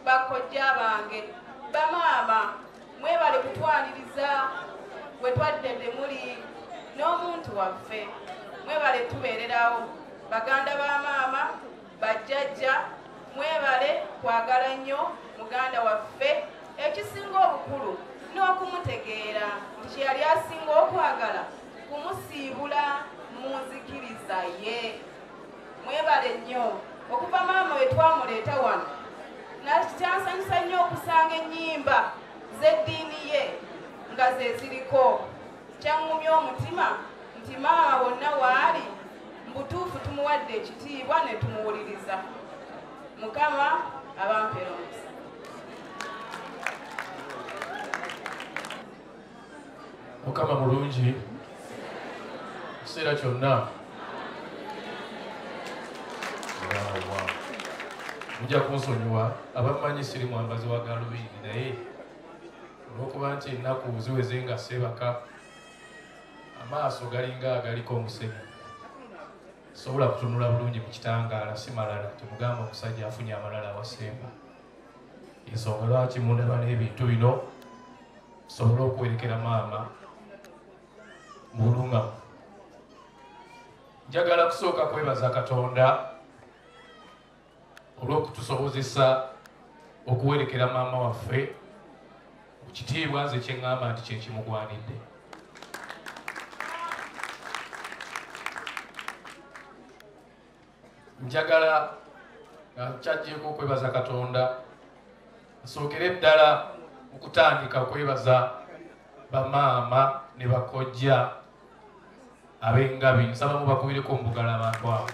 bakojja bange, bamaama, mwebale kutwaniriza bwe twaddedde muli n'omuntu waffe, mwebale tubeererawo. Baganda ba maama, bajjajja, mwebale kwagala nnyo muganda waffe, ekisinga obukulu n'okumutegeera nti kye yali asinga okwagala kumusiibula mu nzikiriza ye. Mwebale nnyo okuva maama we twamuleeta wano, nakyansanyusa nnyo okusanga ennyimba z'eddiini ye nga ze ziriko. Kyaŋŋumya omutima nti maama wonna waali mbutuufu tumuwadde ekitiibwa ne tumuwuliriza. Mukama abampera omukisa. Mukama mulungi ekiseera kyonna mujja kunsonyiwa abamanyi siri mwambazi wa gaalubindi naye olw'okuba nti ennaku ziweze nga seebaka amaaso galinga agaliko omusenyu sobola kutunula bulungi mu kitangaala si malala temugamba omusajja afunye amalala awasemba ensonga lwaki mundaba n'ebintu bino sobole okwerekera maama mu bulungamu. Njagala kusooka kwebaza Katonda olw'okutusobozesa okuwerekera maama waffe mu kitiibwa nze kye ŋŋamba nti kyekimugwanidde. Njagala kyajjeeko okwebaza Katonda asookere ddala okutandika okwebaza bamaama ne bakojja ab'engabi. Nsaba mubakubireko omubugala abantu abo.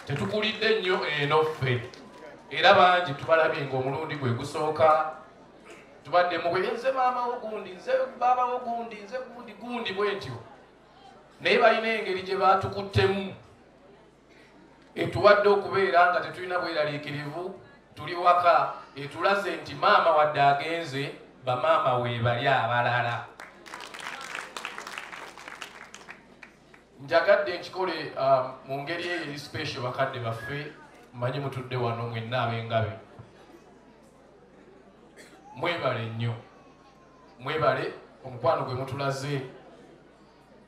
Tetukulidde nnyo eno ffe era bangi tubalabye ng'omulundi gwe gusooka tubadde mugwe nze maama wogundi nze baaba wogundi nze gundi bwe ntyo naye balina engeri gye baatukuttemu etuwadde okubeera nga tetulina bweraliikirivu tuli waka etulaze nti maama wadde agenze bamaama weebali abalala. Njagadde nkikole mu ngeri eyo eri special bakadde baffe mmanyi mutudde wano mwenna ab'engabi. Mwebale nnyo, mwebale omukwano gwe mutulaze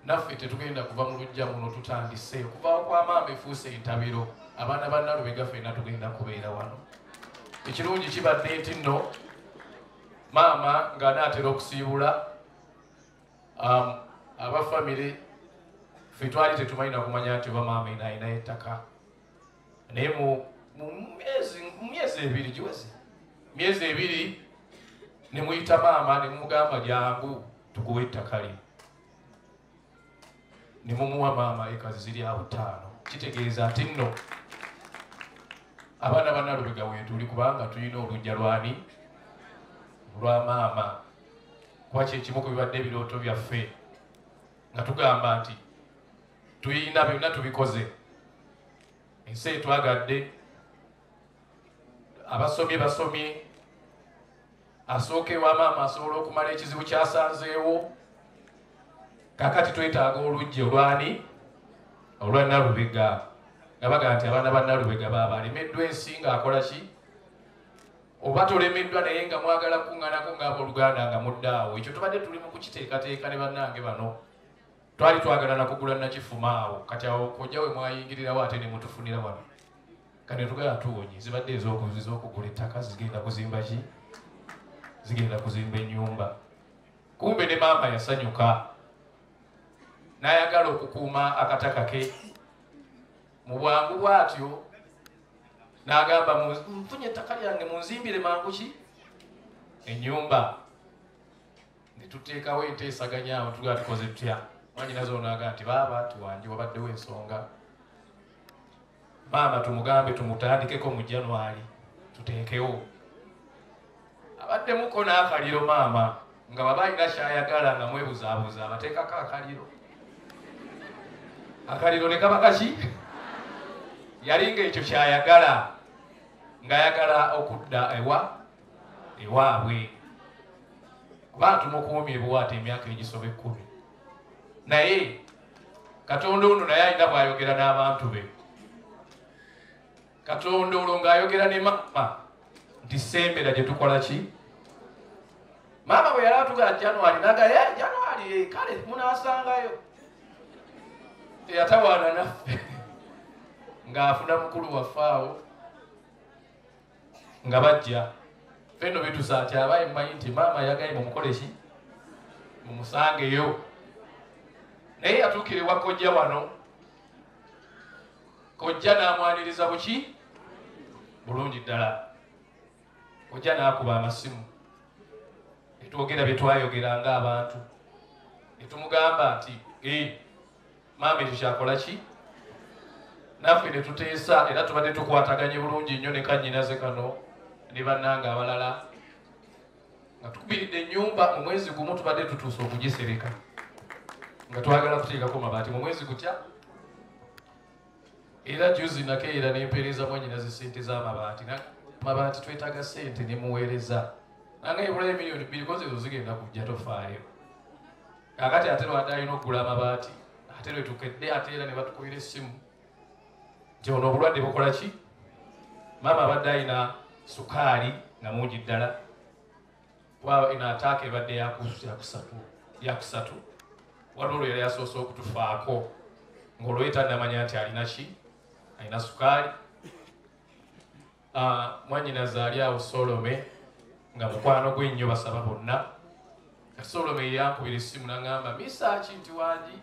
naffe tetugenda kuva mu lujja muno tutandise okuva kwa maama efuuse entabiro abaana ba Nalubega ffenna tugenda kubeera wano. Ekirungi kibadde nti nno maama ng'anaatera okusiibula abafamire ffe twali tetumanyi na kumanya nti oba maama alinayo ettaka naye mu myezi ebiri giweze myezi ebiri ne muyita maama ne mumugamba jangu tukuwe ettaka lye ne mumuwa maama ekazi ziri awo 5. Kitegeeza ati nno abaana ba Nalubega weetuli kubanga tulina olujja lwani lwa maama kuba kyekimu ku bibadde ebirooto byaffe nga tugamba nti tuyina byonna tubikoze ensi etwagadde abasomye basomye asookewa maama asobola okumala ekizibu kyasanzeewo kakati twetaaga olujja olwani olwa Nalubega nga baga nti abaana ba Nalubega baba alemeddwa ensi ng'akola ki oba tolemeddwa naye nga mwagala kuŋŋaanako ng'abooluganda nga muddaawo ekyo tubadde tuli mu kukiteekateeka ne bannange bano twali twagala nakugula nakifuma awo kati awo kojja we mwayingirirawo ate ne mutufunira wano kane tugala tuwonye zibadde ez'okugula ettaka zigenda kuzimba ki zigenda kuzimba ennyumba. Kumbe ne maama yasanyuka n'ayagala okukuuma akataka ke mu bwangu bw'atyo n'agamba nfunye ettaka lyange munzimbire mangu ki ennyumba. Ne tuteekawo enteesaganya awo tugaa tukoze tutya mwanyina zoonaga nti baaba tuwange wabaddewo ensonga maama tumugambe tumutandikeko mu January tuteekewo abaddemuko n'akaliro maama nga baba alina kyayagala nga mwebuzaabuza abateekako akaliro ne kaba kaki yalinga ekyo kyayagala ng'ayagala okudda ewaabwe kuba tumukuumye ebuwaata emyaka egisoba 10 naye Katonda ono naye alina bw'ayogera n'abantu be. Katonda olwo ng'ayogera ne maama nti sembera gye tukola ki maama bwe yali atugala January nagaya January kale munaasangayo teyatawaana naffe ng'afuna mukulu waffe awo nga bajja ffenno bitusaatya abaye mmanyi nti maama yagaye mumukole ki mumusangeyo naye yatuukire wa kojja wano kojja n'amwaniriza buki bulungi ddala kojja n'akuba amasimu netwogera bye twayogera ng'abantu ne tumugamba nti maama ekyo kyakola ki naffe ne tuteesa era tubadde tukwataganye bulungi nnyo ne kannyinaze kano ne bannanga abalala nga tukubiridde ennyumba mu mwezi gumu tubadde tutuuse okugisereka nga twagala kuteekako mabaati mu mwezi gutya era juzi nakeera nempeereza mwannyinaze sente z'amabaati mabaati twetaaga sente ne muweereza nanga ebulayo miliyoni 2 koze ezo zigenda kujja tofaayo kakati ate lwadde alina okugula amabaati ate lwetukedde ate era ne batukubira essimu nti ono obulwadde bukola ki maama abadde alina sukaali nga mungi ddala ina ataaka ebadde yakusatu waliwo lwe yali yasoose okutufaako ng'olweta namanya nti alina ki alina sukaali mwannyinaze ali awo Solome nga mukwano gwe nnyo basaba bonna Solome yankubira essimu n'aŋŋamba Mesach nti wangi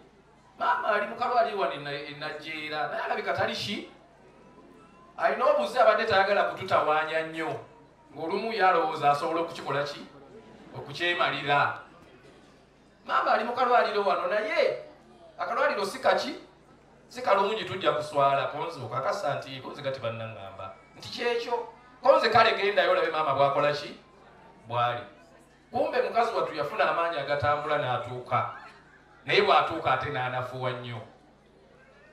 maama ali mu kalwaliro wano enajjeera naye alabika tali ki alina obuze abadde tayagala kututawaanya nnyo ng'olumu yalowooza asobola okukikola ki okukyemalira maama ali mu kalwaliro wano naye akalwaliro si kaki si kalungi tujja kuswala konze okakasa nti konze gati bannaŋŋamba nti kyekyo konze kale gendayo olabe maama bwakola ki bwali kumbe mukazi wattu yafuna amaanyi agatambula n'atuuka naye bw'atuuka ate n'anafuwa nnyo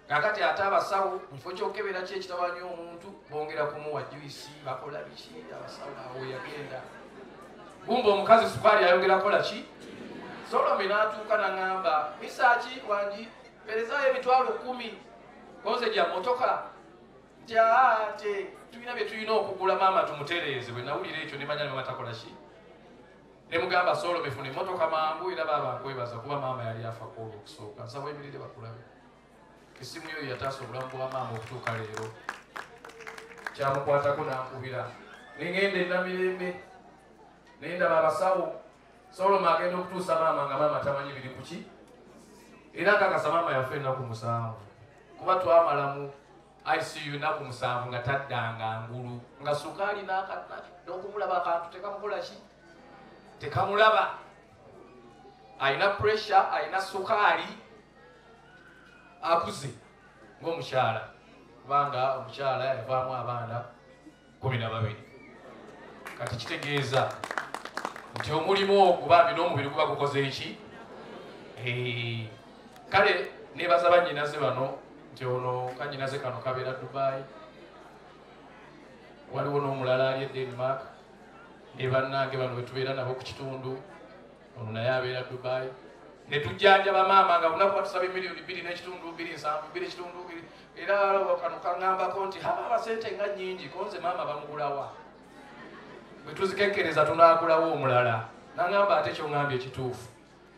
kakati ate abasawo mu kifo ky'okukebera ki ekitawanyi omuntu bongera kumuwa juisi bakola biki abasawo awo yagenda kumbe omukazi sukaali ayongera kola ki Solome n'atuuka n'aŋŋamba Mesach wangi perezayo 10,000 konze gya motoka nti ate tulina bye tulina okugula maama tumutereeze bwe nawulira ekyo ne manya ne maama takola ki ne mugamba Solome funa emmotoka mangu era baba nkwebaza kuba maama yali afako olwokusooka nsaba emirire bakulabe essimu yo yataasa obulamu bwa maama okutuuka leero kyamukwatako n'ankubira neŋŋenda ennamirembe naye ndaba abasawo Solome agenda okutuusa maama nga maama tamanyi biri ku ki era nkakasa maama yaffe ennaku 7 kuba twamalamu ICU ennaku 7 nga taddanga ngulu nga sukaali n'okumulaba akantu tekamukola ki tekamulaba alina pressure alina sukaali akuze ng'omukyala kubanga omukyala yavaamu abaana 12 kati kitegeeza nti omulimu ogwo bambi n'omubiri guba gukoze eki kale nebaza bannyinaze bano nti ono kannyinaze kano kabeera Dubai waliwo n'omulala ali e Denmark ne bannange bano betubeera nabo ku kitundu ono naye abeera Dubai ne tujjanjaba maama nga lunaku batusaba miliyoni 2.7 era kano kaŋŋambako nti haba sente nga nnyingi konze maama bamugulawa bwe tuzikekkereza tunaagulawo omulala n'aŋŋamba ate kyoŋŋambye ekituufu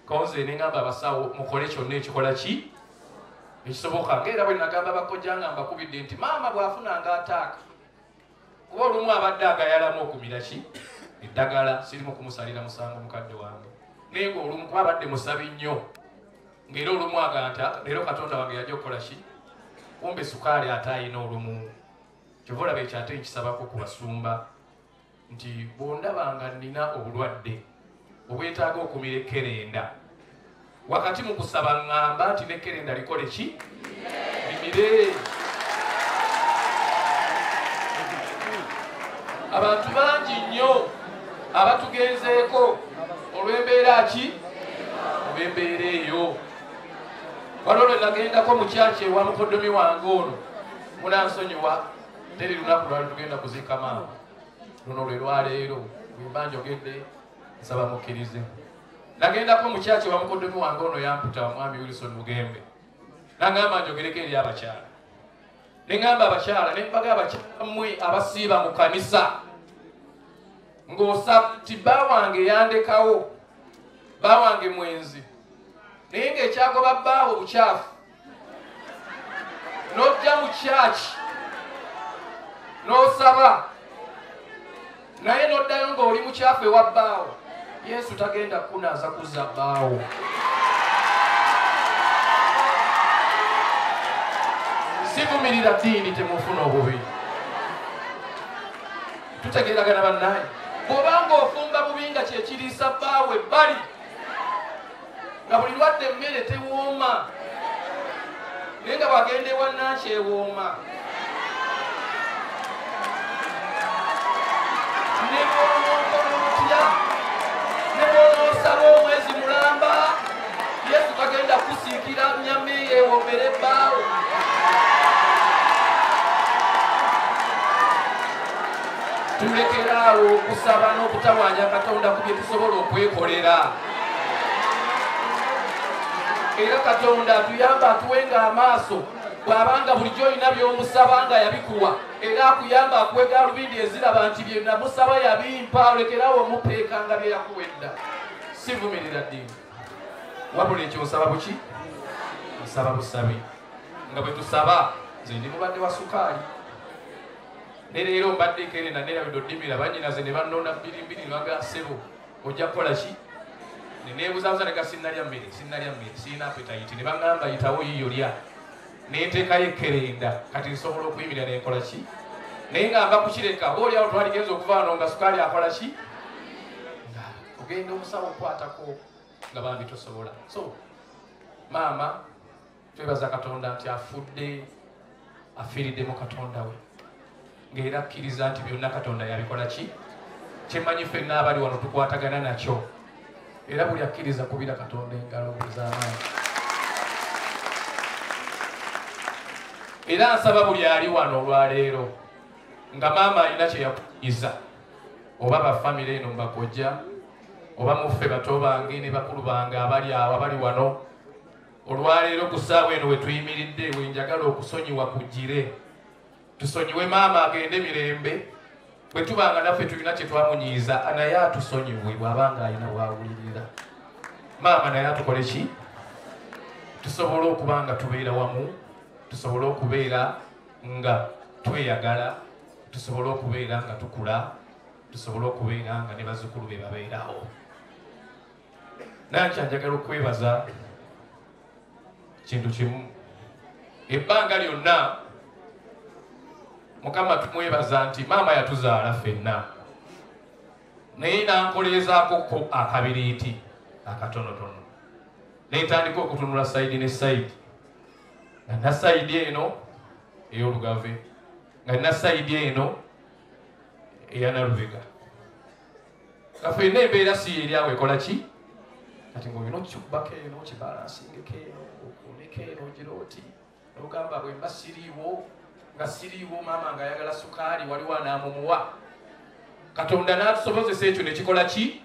konze ne ŋŋamba abasawo mukole kyonna ekikola ki ekisoboka ng'era bwe nagamba bakojja nga mbakubidde nti maama bw'afunanga ataaka kuba olumu abadde agayalamu okumira ki eddagala sirimu kumusalira musango mukadde wange naye ng'olumu kuba abadde musabi nnyo ng'era olumu aganta leero Katonda wange yajja okukola ki kumbe sukaali ate ayina olumu kyova olaba ekyo ate nkisabako ku basumba nti bw'ondabanga nnina obulwadde obwetaaga okumira ekkerenda wakati mu kusaba ŋŋamba nti n'ekkerenda likole ki limire abantu bangi nnyo abatugenzeeko olw'embeera ki olw'embeera eyo waliwo lwe nagendako mu kyaki ewa mukoddomi wange ono munansonyiwa teri lunaku lwali tugenda kuziika maama luno lwe lwaleero bwemba njogedde nsaba mukkirize nagendako mu kyaki ewa mukoddomi wange ono yamputa mwami Wilson Mugembe naŋŋamba njogereko eri abakyala ne ŋŋamba abakyala ne mbaga abakyala mmwe abasiiba mu kanisa ng'osaba nti bba wange yandekawo bba wange mwenzi naye ng'ekyagoba bbaawo bukyafu n'ojja mu kyaki n'osaba naye n'oddayo ng'oli mukyafu ewa bbaawo Yesu tagenda kunaaza kuzza bbaawo sivumirira ddiini temufuna obubi tutegeeragana bannaye bw'obanga ofumba bubi nga kyekiriisa bbaawe bali nga buli lwadde emmere tewooma naye nga bwagende wannakyewooma ne bwonookola otya ne bwonoosaba omwezi mulamba Yesu kagenda kusiikira nnyama yeewomere ebbaawo tulekeraawo okusaba n'okutawaanya Katonda ku bye tusobola okwekolera era Katonda atuyamba atuwenga amaaso bw'abanga bulijjo olina by'omusaba nga yabikuwa era akuyamba akuwega alubindi eziraba nti bye namusaba yabimpa olekeraawo omupeekanga bye yakuwedda sivumirira ddiini wabula ekyo nsaba buki nsaba busabe nga bwe tusaba nze ndi mulwadde wa sukaali ne leero mbaddeko ere naneerabidde oddimira bannyinaze ne bannona bbirimbiri ne baga ssebo ojja kukola ki neneebuzabuza nega sinnalya mmere sirina appetite ne baŋŋamba yitawo yiyo lya nenteekayo ekkerenda kati nsobola okuyimirira nenkola ki naye ngamba kukireka oba oliawo twaligenza okuva wano nga sukaali akola ki ogenda omusawo okwatako nga bambi tosobola so maama twebaza Katonda nti afudde afiiriddemu Katonda we ng'era akkiriza nti byonna Katonda yabikola ki kyemmanyi ffenna abali wano tukwatagana nakyo era buli akkiriza kubira Katonda engalo z'amaanyi era nsaba buli ali wano olwaleero nga maama alina kye yakuyiza oba bafamire eno mbakojja oba muffe bato bange ne bakulu bange abali awo abali wano olwaleero ku ssaawa eno we tuyimiridde wenjagala okusonyiwa kujjire tusonyiwe maama agende mirembe bwe tubanga naffe tulina kye twamunyiiza naye atusonyiwe bw'abanga alina bwawulirira maama naye atukole ki tusobole okuba nga tubeera wamu tusobole okubeera nga tweyagala tusobole okubeera nga tukula tusobole okubeera nga ne bazzukulu be babeerawo naye kyanjagala okwebaza kintu kimu ebbanga lyonna Mukama tumwebaza nti maama yatuzaala ffenna naye nankoleezaako ko akabiriiti akatonotono nentandika okutunula sayidi ne sayidi nga nna sayidi eno ey'olugave nga nna sayidi eno eyanalubega nga ffenna embeera si eryawo ekola ki kati ngaolina okikubako eno kibaalansingeko eno okuneko eno ogira oti nogamba bwemba siriiwo nga siriiwo maama ng'ayagala sukaali waliwo anaamumuwa Katonda n'atusobozesa ekyo ne kikola ki